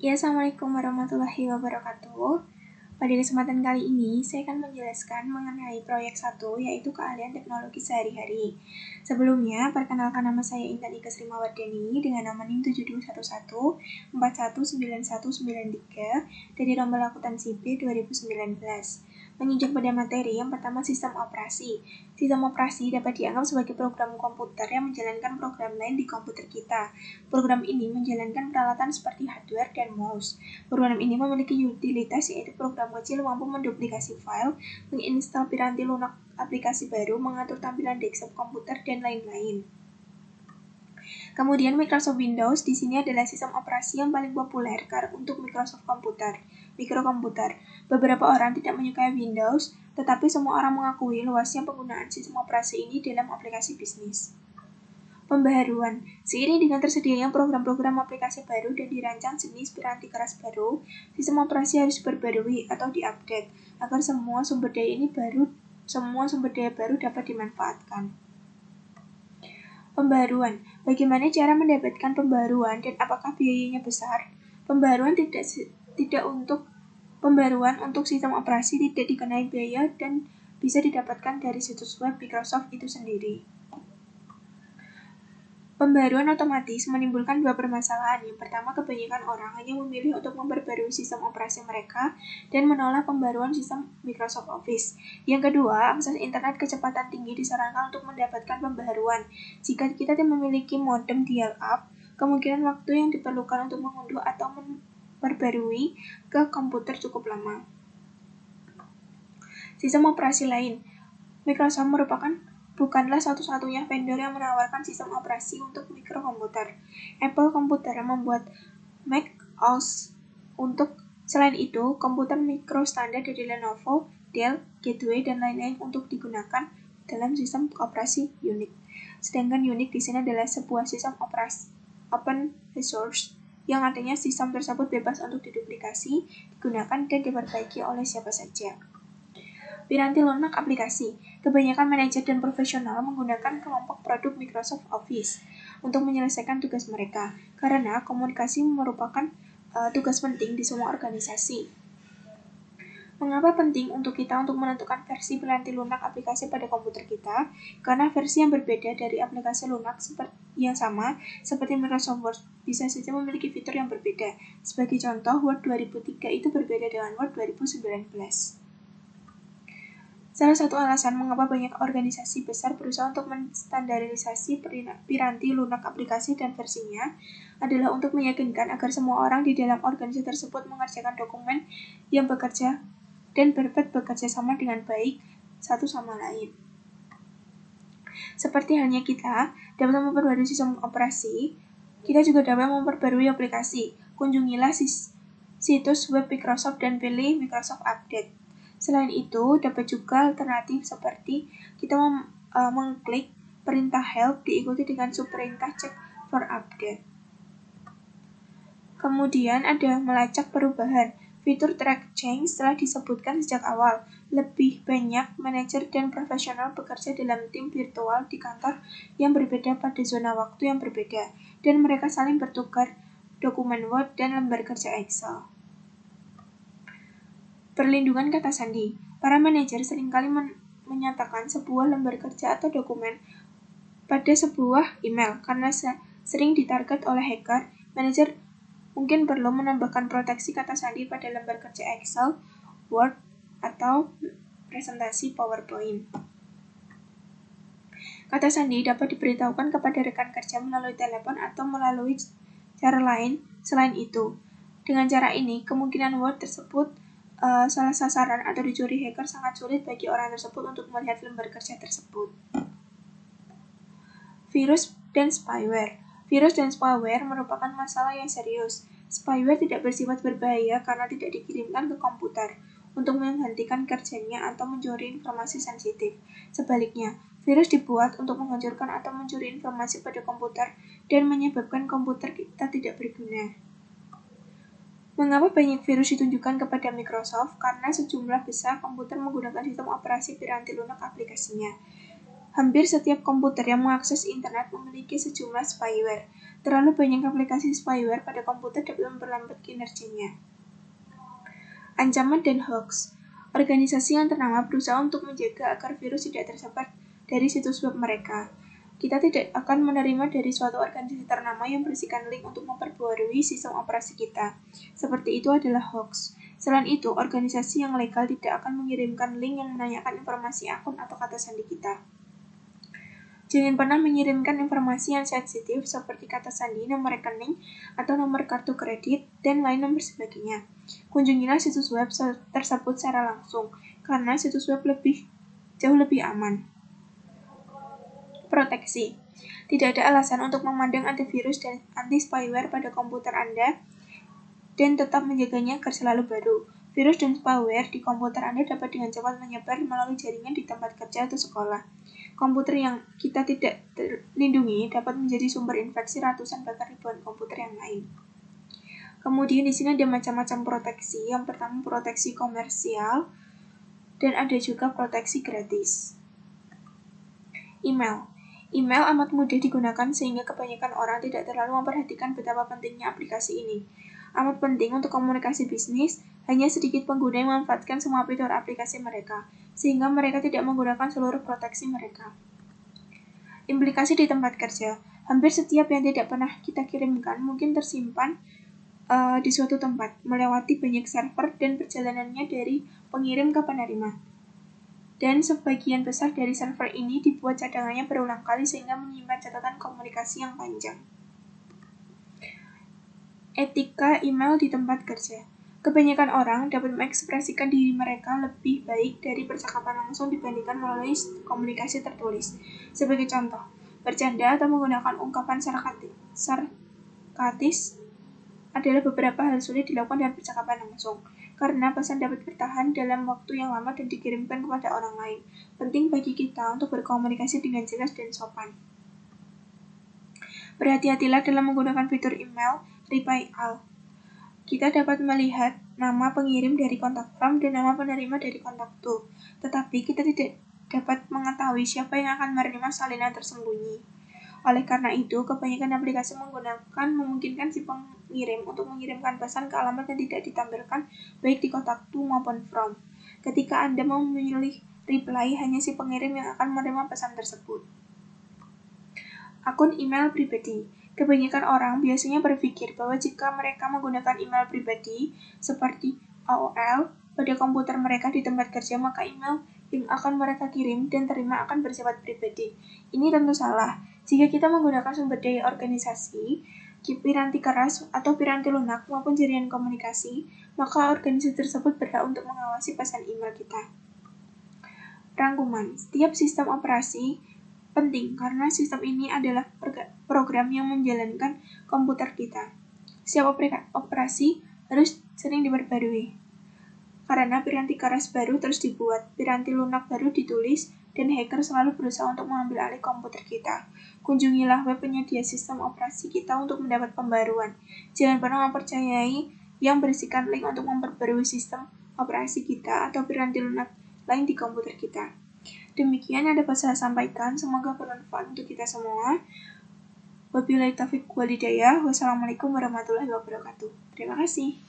Ya, Assalamualaikum warahmatullahi wabarakatuh. Pada kesempatan kali ini, saya akan menjelaskan mengenai proyek 1, yaitu keahlian teknologi sehari-hari. Sebelumnya, perkenalkan nama saya Intan Ika Srimawardani dengan nomor NIM 7211 419193 dari Rombel Akuntansi B 2019. Menginjak pada materi yang pertama, sistem operasi. Sistem operasi dapat dianggap sebagai program komputer yang menjalankan program lain di komputer kita. Program ini menjalankan peralatan seperti hardware dan mouse. Program ini memiliki utilitas yaitu program kecil mampu menduplikasi file, menginstal piranti lunak aplikasi baru, mengatur tampilan desktop komputer, dan lain-lain. Kemudian Microsoft Windows di sini adalah sistem operasi yang paling populer untuk Microsoft mikrokomputer. Beberapa orang tidak menyukai Windows, tetapi semua orang mengakui luasnya penggunaan sistem operasi ini dalam aplikasi bisnis. Pembaharuan. Seiring dengan tersedianya program-program aplikasi baru dan dirancang jenis piranti keras baru, sistem operasi harus diperbarui atau diupdate agar semua sumber daya baru dapat dimanfaatkan. Pembaharuan. Bagaimana cara mendapatkan pembaharuan dan apakah biayanya besar? Pembaharuan untuk sistem operasi tidak dikenai biaya dan bisa didapatkan dari situs web Microsoft itu sendiri. Pembaharuan otomatis menimbulkan dua permasalahan. Yang pertama, kebanyakan orang hanya memilih untuk memperbarui sistem operasi mereka dan menolak pembaruan sistem Microsoft Office. Yang kedua, akses internet kecepatan tinggi disarankan untuk mendapatkan pembaharuan. Jika kita tidak memiliki modem dial-up, kemungkinan waktu yang diperlukan untuk mengunduh atau memperbarui ke komputer cukup lama. Sistem operasi lain. Microsoft bukanlah satu-satunya vendor yang menawarkan sistem operasi untuk mikrokomputer. Apple Komputer membuat Mac OS selain itu, komputer mikro standar dari Lenovo, Dell, Gateway, dan lain-lain untuk digunakan dalam sistem operasi Unix. Sedangkan Unix di sini adalah sebuah sistem operasi open resource, yang artinya sistem tersebut bebas untuk diduplikasi, digunakan, dan diperbaiki oleh siapa saja. Piranti lunak aplikasi. Kebanyakan manajer dan profesional menggunakan kelompok produk Microsoft Office untuk menyelesaikan tugas mereka, karena komunikasi merupakan tugas penting di semua organisasi. Mengapa penting untuk kita menentukan versi piranti lunak aplikasi pada komputer kita? Karena versi yang berbeda dari aplikasi lunak yang sama seperti Microsoft Word bisa saja memiliki fitur yang berbeda. Sebagai contoh, Word 2003 itu berbeda dengan Word 2019. Salah satu alasan mengapa banyak organisasi besar berusaha untuk menstandarisasi piranti lunak aplikasi dan versinya adalah untuk meyakinkan agar semua orang di dalam organisasi tersebut mengerjakan dokumen yang bekerja sama dengan baik satu sama lain. Seperti halnya kita dapat memperbarui sistem operasi, kita juga dapat memperbarui aplikasi. Kunjungilah situs web Microsoft dan pilih Microsoft Update. Selain itu, dapat juga alternatif seperti kita mengklik perintah help diikuti dengan subperintah check for update. Kemudian ada melacak perubahan. Fitur track change telah disebutkan sejak awal. Lebih banyak manajer dan profesional bekerja dalam tim virtual di kantor yang berbeda pada zona waktu yang berbeda, dan mereka saling bertukar dokumen Word dan lembar kerja Excel. Perlindungan kata sandi. Para manajer seringkali menyatakan sebuah lembar kerja atau dokumen pada sebuah email karena sering ditarget oleh hacker. Manajer mungkin perlu menambahkan proteksi kata sandi pada lembar kerja Excel, Word, atau presentasi PowerPoint. Kata sandi dapat diberitahukan kepada rekan kerja melalui telepon atau melalui cara lain selain itu. Dengan cara ini, kemungkinan Word tersebut salah sasaran atau dicuri hacker sangat sulit bagi orang tersebut untuk melihat lembar kerja tersebut. Virus dan spyware. Virus dan spyware merupakan masalah yang serius. Spyware tidak bersifat berbahaya karena tidak dikirimkan ke komputer untuk menghentikan kerjanya atau mencuri informasi sensitif. Sebaliknya, virus dibuat untuk menghancurkan atau mencuri informasi pada komputer dan menyebabkan komputer kita tidak berguna. Mengapa banyak virus ditunjukkan kepada Microsoft? Karena sejumlah besar komputer menggunakan sistem operasi piranti lunak aplikasinya. Hampir setiap komputer yang mengakses internet memiliki sejumlah spyware. Terlalu banyak aplikasi spyware pada komputer dapat memperlambat kinerjanya. Ancaman dan hoax. Organisasi yang ternama berusaha untuk menjaga agar virus tidak tersebar dari situs web mereka. Kita tidak akan menerima dari suatu organisasi ternama yang berisikan link untuk memperbarui sistem operasi kita. Seperti itu adalah hoax. Selain itu, organisasi yang legal tidak akan mengirimkan link yang menanyakan informasi akun atau kata sandi kita. Jangan pernah mengirimkan informasi yang sensitif seperti kata sandi, nomor rekening, atau nomor kartu kredit, dan lain nomor sebagainya. Kunjungilah situs web tersebut secara langsung, karena situs web jauh lebih aman. Proteksi. Tidak ada alasan untuk memandang antivirus dan anti-spyware pada komputer Anda dan tetap menjaganya agar selalu baru. Virus dan spyware di komputer Anda dapat dengan cepat menyebar melalui jaringan di tempat kerja atau sekolah. Komputer yang kita tidak terlindungi dapat menjadi sumber infeksi ratusan bahkan ribuan komputer yang lain. Kemudian di sini ada macam-macam proteksi. Yang pertama proteksi komersial dan ada juga proteksi gratis. Email. Email amat mudah digunakan sehingga kebanyakan orang tidak terlalu memperhatikan betapa pentingnya aplikasi ini. Amat penting untuk komunikasi bisnis, hanya sedikit pengguna yang memanfaatkan semua fitur aplikasi mereka, sehingga mereka tidak menggunakan seluruh proteksi mereka. Implikasi di tempat kerja. Hampir setiap yang tidak pernah kita kirimkan mungkin tersimpan di suatu tempat, melewati banyak server dan perjalanannya dari pengirim ke penerima. Dan sebagian besar dari server ini dibuat cadangannya berulang kali sehingga menyimpan catatan komunikasi yang panjang. Etika email di tempat kerja. Kebanyakan orang dapat mengekspresikan diri mereka lebih baik dari percakapan langsung dibandingkan melalui komunikasi tertulis. Sebagai contoh, bercanda atau menggunakan ungkapan sarkastis adalah beberapa hal sulit dilakukan dalam percakapan langsung, karena pesan dapat bertahan dalam waktu yang lama dan dikirimkan kepada orang lain. Penting bagi kita untuk berkomunikasi dengan jelas dan sopan. Berhati-hatilah dalam menggunakan fitur email reply all. Kita dapat melihat nama pengirim dari kontak form dan nama penerima dari kontak to, tetapi kita tidak dapat mengetahui siapa yang akan menerima salinan tersembunyi. Oleh karena itu, kebanyakan aplikasi memungkinkan si pengirim untuk mengirimkan pesan ke alamat yang tidak ditampilkan baik di kotak to maupun from. Ketika Anda memilih reply, hanya si pengirim yang akan menerima pesan tersebut. Akun email pribadi. Kebanyakan orang biasanya berpikir bahwa jika mereka menggunakan email pribadi seperti AOL pada komputer mereka di tempat kerja, maka email yang akan mereka kirim dan terima akan bersifat pribadi. Ini tentu salah. Jika kita menggunakan sumber daya organisasi, piranti keras atau piranti lunak maupun jaringan komunikasi, maka organisasi tersebut berhak untuk mengawasi pesan email kita. Rangkuman. Setiap sistem operasi penting karena sistem ini adalah program yang menjalankan komputer kita. Setiap operasi harus sering diperbarui. Karena piranti keras baru terus dibuat, piranti lunak baru ditulis, dan hacker selalu berusaha untuk mengambil alih komputer kita. Kunjungilah web penyedia sistem operasi kita untuk mendapat pembaruan. Jangan pernah mempercayai yang berisikan link untuk memperbarui sistem operasi kita atau piranti lunak lain di komputer kita. Demikian yang dapat saya sampaikan, semoga bermanfaat untuk kita semua. Wabillahi taufiq wal hidayah. Wassalamualaikum warahmatullahi wabarakatuh. Terima kasih.